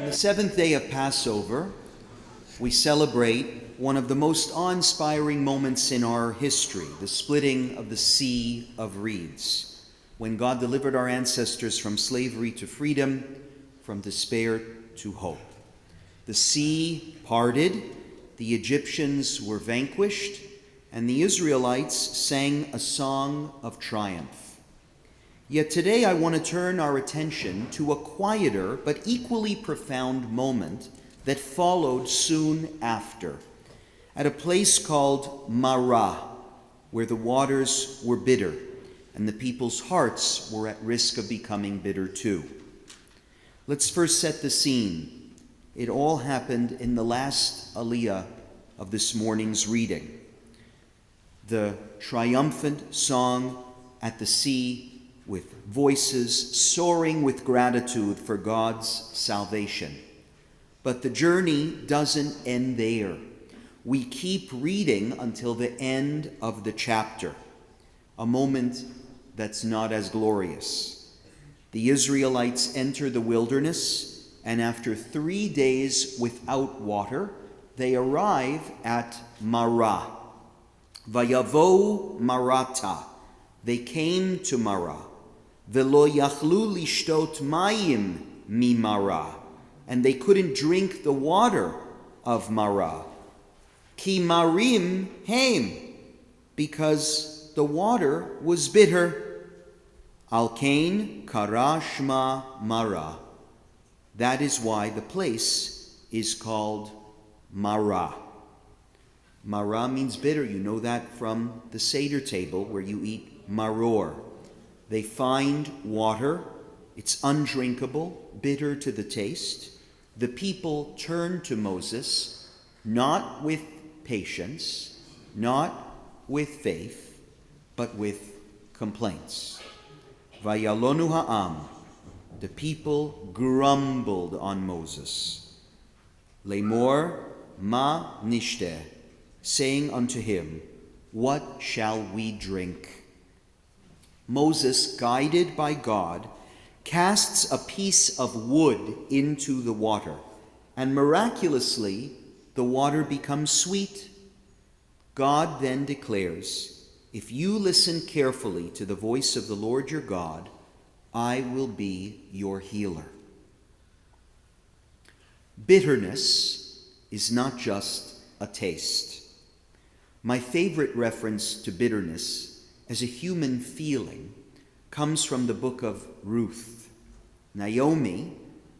On the seventh day of Passover, we celebrate one of the most awe-inspiring moments in our history, the splitting of the Sea of Reeds, when God delivered our ancestors from slavery to freedom, from despair to hope. The sea parted, the Egyptians were vanquished, and the Israelites sang a song of triumph. Yet today I want to turn our attention to a quieter but equally profound moment that followed soon after, at a place called Marah, where the waters were bitter and the people's hearts were at risk of becoming bitter too. Let's first set the scene. It all happened in the last aliyah of this morning's reading. The triumphant song at the sea with voices soaring with gratitude for God's salvation. But the journey doesn't end there. We keep reading until the end of the chapter, a moment that's not as glorious. The Israelites enter the wilderness, and after 3 days without water, they arrive at Marah. Vayavo Marata. They came to Marah. Velo yachlu lishtot mayim mi Marah. And they couldn't drink the water of Marah. Ki marim heim. Because the water was bitter. Al kain kara shma Marah. That is why the place is called Marah. Marah means bitter. You know that from the Seder table where you eat maror. They find water. It's undrinkable, bitter to the taste. The people turn to Moses, not with patience, not with faith, but with complaints. Vayalonu ha'am. The people grumbled on Moses. Lemor ma nishteh. Saying unto him, what shall we drink? Moses, guided by God, casts a piece of wood into the water, and miraculously the water becomes sweet. God then declares, if you listen carefully to the voice of the Lord your God, I will be your healer. Bitterness is not just a taste. My favorite reference to bitterness as a human feeling comes from the book of Ruth. Naomi,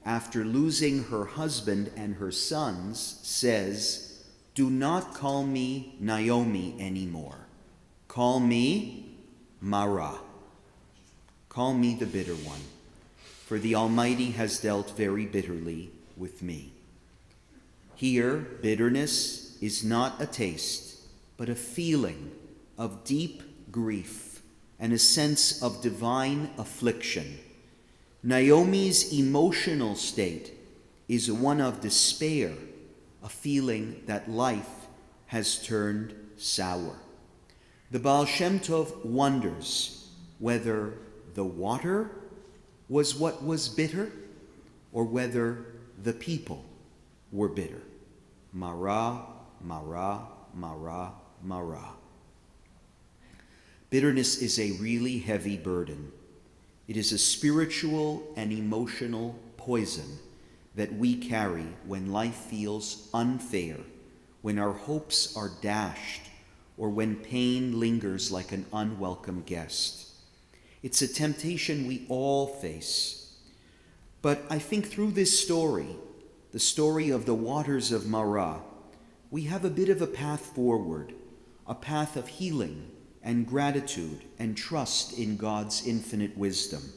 after losing her husband and her sons, says, do not call me Naomi anymore. Call me Marah. Call me the bitter one, for the Almighty has dealt very bitterly with me. Here, bitterness is not a taste, but a feeling of deep grief and a sense of divine affliction. Naomi's emotional state is one of despair, a feeling that life has turned sour. The Baal Shem Tov wonders whether the water was what was bitter or whether the people were bitter. Marah, Marah, Marah, Marah. Bitterness is a really heavy burden. It is a spiritual and emotional poison that we carry when life feels unfair, when our hopes are dashed, or when pain lingers like an unwelcome guest. It's a temptation we all face. But I think through this story, the story of the waters of Marah, we have a bit of a path forward, a path of healing and gratitude and trust in God's infinite wisdom.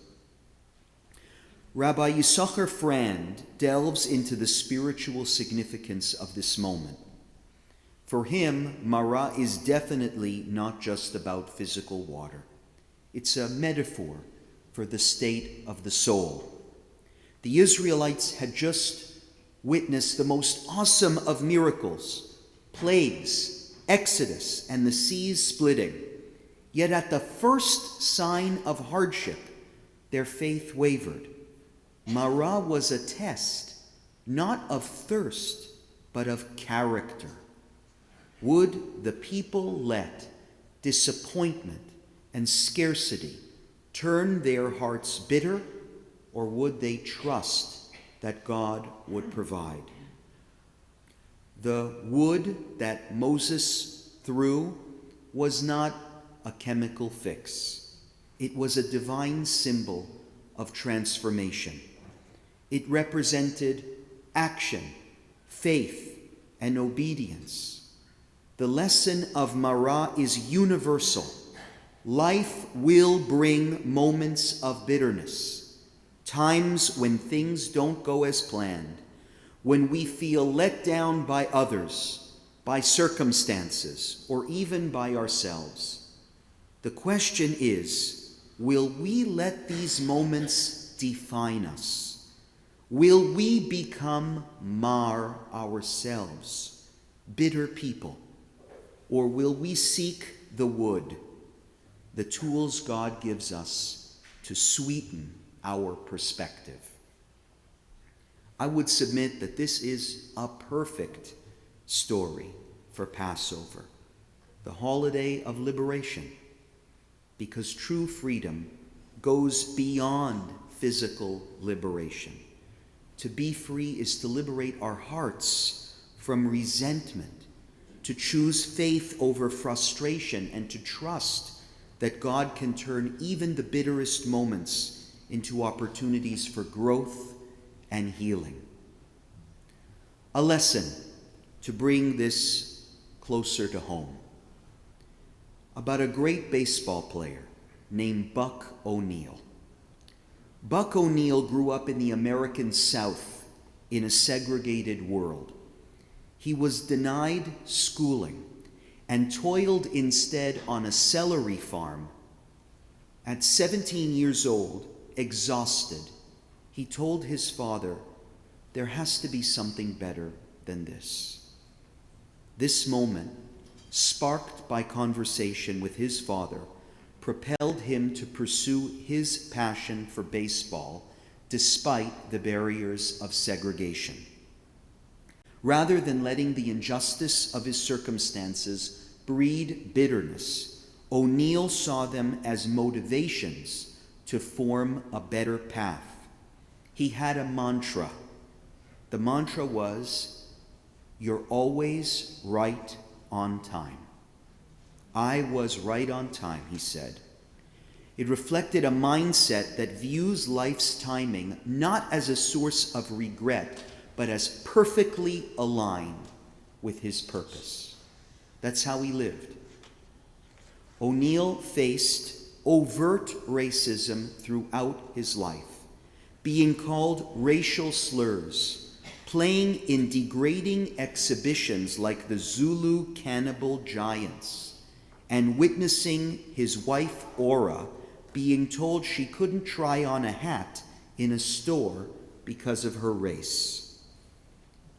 Rabbi Yisachar Frand delves into the spiritual significance of this moment. For him, Marah is definitely not just about physical water. It's a metaphor for the state of the soul. The Israelites had just witnessed the most awesome of miracles, plagues, Exodus, and the seas splitting. Yet at the first sign of hardship, their faith wavered. Marah was a test, not of thirst, but of character. Would the people let disappointment and scarcity turn their hearts bitter, or would they trust that God would provide? The wood that Moses threw was not a chemical fix. It was a divine symbol of transformation. It represented action, faith, and obedience. The lesson of Marah is universal. Life will bring moments of bitterness, times when things don't go as planned, when we feel let down by others, by circumstances, or even by ourselves. The question is, will we let these moments define us? Will we become Mar ourselves, bitter people? Or will we seek the wood, the tools God gives us to sweeten our perspective? I would submit that this is a perfect story for Passover, the holiday of liberation, because true freedom goes beyond physical liberation. To be free is to liberate our hearts from resentment, to choose faith over frustration, and to trust that God can turn even the bitterest moments into opportunities for growth and healing. A lesson to bring this closer to home about a great baseball player named Buck O'Neil. Buck O'Neil grew up in the American South in a segregated world. He was denied schooling and toiled instead on a celery farm. At 17 years old, exhausted, he told his father, "There has to be something better than this." This moment, sparked by conversation with his father, propelled him to pursue his passion for baseball despite the barriers of segregation. Rather than letting the injustice of his circumstances breed bitterness, O'Neil saw them as motivations to form a better path. He had a mantra. The mantra was, "You're always right on time." I was right on time, he said. It reflected a mindset that views life's timing not as a source of regret, but as perfectly aligned with his purpose. That's how he lived. O'Neil faced overt racism throughout his life, being called racial slurs, playing in degrading exhibitions like the Zulu Cannibal Giants, and witnessing his wife Aura being told she couldn't try on a hat in a store because of her race.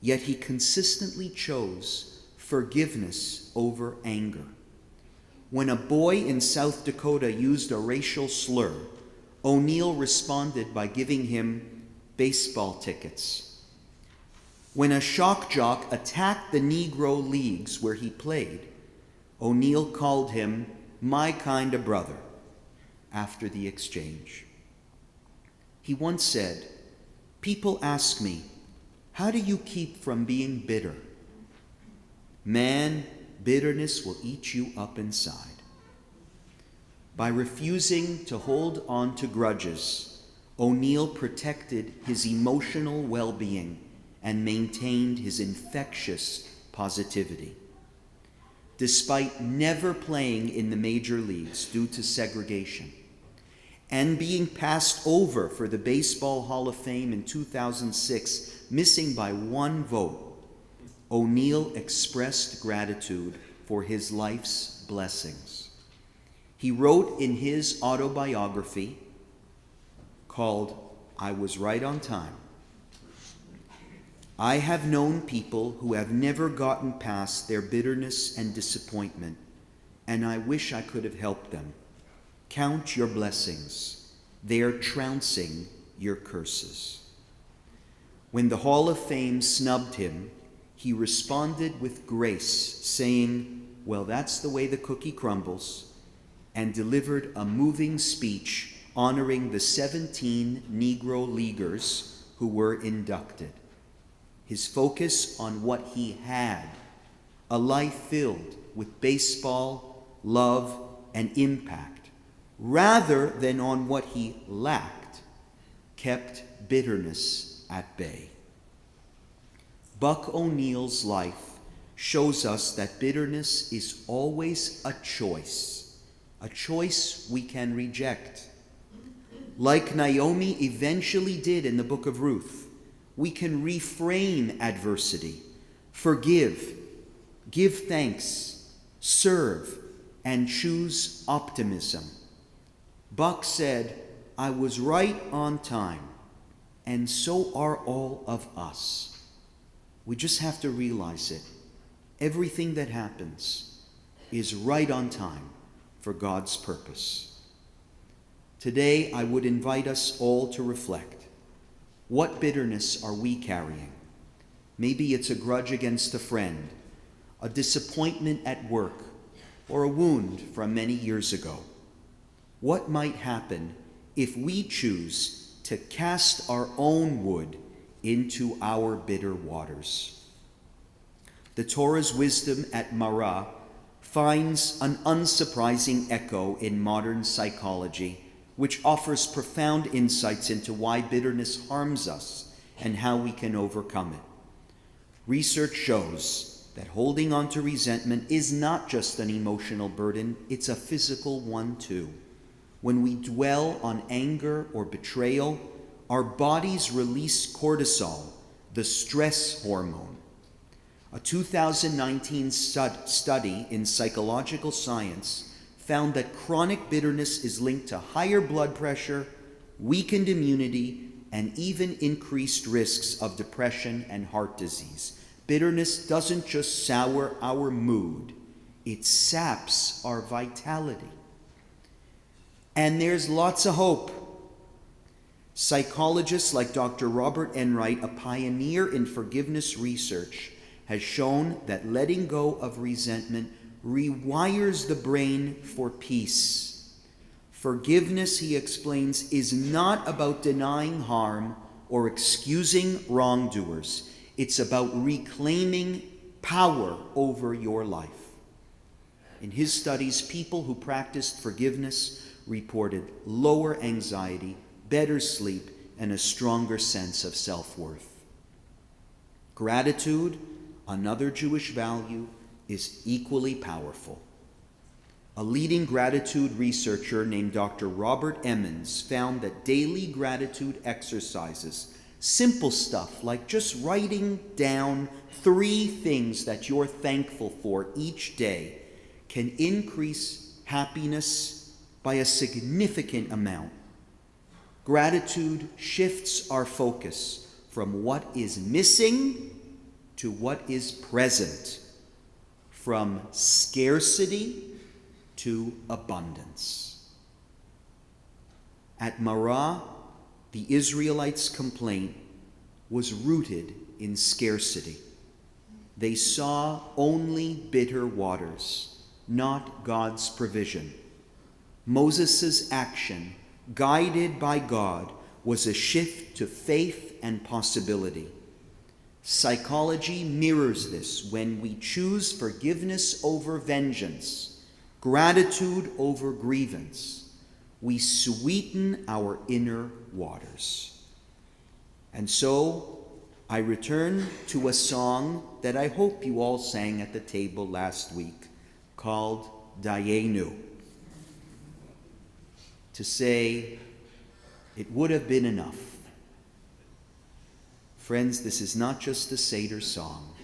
Yet he consistently chose forgiveness over anger. When a boy in South Dakota used a racial slur, O'Neil responded by giving him baseball tickets. When a shock jock attacked the Negro leagues where he played, O'Neil called him "my kind of brother" after the exchange. He once said, "People ask me, how do you keep from being bitter? Man, bitterness will eat you up inside." By refusing to hold on to grudges, O'Neil protected his emotional well-being and maintained his infectious positivity. Despite never playing in the major leagues due to segregation and being passed over for the Baseball Hall of Fame in 2006, missing by one vote, O'Neil expressed gratitude for his life's blessings. He wrote in his autobiography called "I Was Right on Time," "I have known people who have never gotten past their bitterness and disappointment, and I wish I could have helped them. Count your blessings. They are trouncing your curses." When the Hall of Fame snubbed him, he responded with grace, saying, "Well, that's the way the cookie crumbles," and delivered a moving speech honoring the 17 Negro Leaguers who were inducted. His focus on what he had, a life filled with baseball, love, and impact, rather than on what he lacked, kept bitterness at bay. Buck O'Neill's life shows us that bitterness is always a choice we can reject. Like Naomi eventually did in the book of Ruth, we can reframe adversity, forgive, give thanks, serve, and choose optimism. Buck said, "I was right on time, and so are all of us." We just have to realize it. Everything that happens is right on time for God's purpose. Today, I would invite us all to reflect. What bitterness are we carrying? Maybe it's a grudge against a friend, a disappointment at work, or a wound from many years ago. What might happen if we choose to cast our own wood into our bitter waters? The Torah's wisdom at Marah finds an unsurprising echo in modern psychology, which offers profound insights into why bitterness harms us and how we can overcome it. Research shows that holding on to resentment is not just an emotional burden, it's a physical one too. When we dwell on anger or betrayal, our bodies release cortisol, the stress hormone. A 2019 study in Psychological Science found that chronic bitterness is linked to higher blood pressure, weakened immunity, and even increased risks of depression and heart disease. Bitterness doesn't just sour our mood, it saps our vitality. And there's lots of hope. Psychologists like Dr. Robert Enright, a pioneer in forgiveness research, has shown that letting go of resentment rewires the brain for peace. Forgiveness, he explains, is not about denying harm or excusing wrongdoers. It's about reclaiming power over your life. In his studies, people who practiced forgiveness reported lower anxiety, better sleep, and a stronger sense of self-worth. Gratitude, another Jewish value, is equally powerful. A leading gratitude researcher named Dr. Robert Emmons found that daily gratitude exercises, simple stuff like just writing down 3 things that you're thankful for each day, can increase happiness by a significant amount. Gratitude shifts our focus from what is missing to what is present, from scarcity to abundance. At Marah, the Israelites' complaint was rooted in scarcity. They saw only bitter waters, not God's provision. Moses' action, guided by God, was a shift to faith and possibility. Psychology mirrors this when we choose forgiveness over vengeance, gratitude over grievance. We sweeten our inner waters. And so I return to a song that I hope you all sang at the table last week, called Dayenu, to say it would have been enough. Friends, this is not just a Seder song.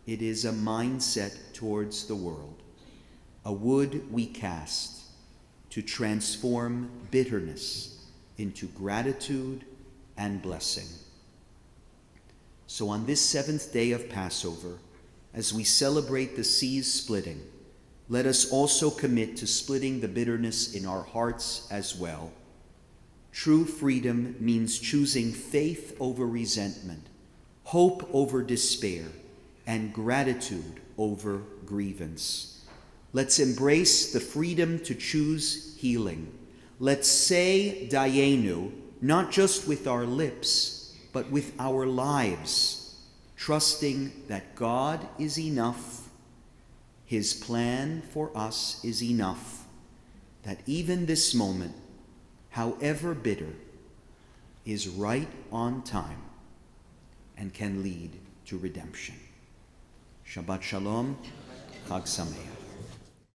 It is a mindset towards the world, a wood we cast to transform bitterness into gratitude and blessing. So on this 7th day of Passover, as we celebrate the seas splitting, let us also commit to splitting the bitterness in our hearts as well. True freedom means choosing faith over resentment, hope over despair, and gratitude over grievance. Let's embrace the freedom to choose healing. Let's say Dayenu, not just with our lips, but with our lives, trusting that God is enough, His plan for us is enough, that even this moment, however bitter, is right on time and can lead to redemption. Shabbat Shalom, Chag Sameach.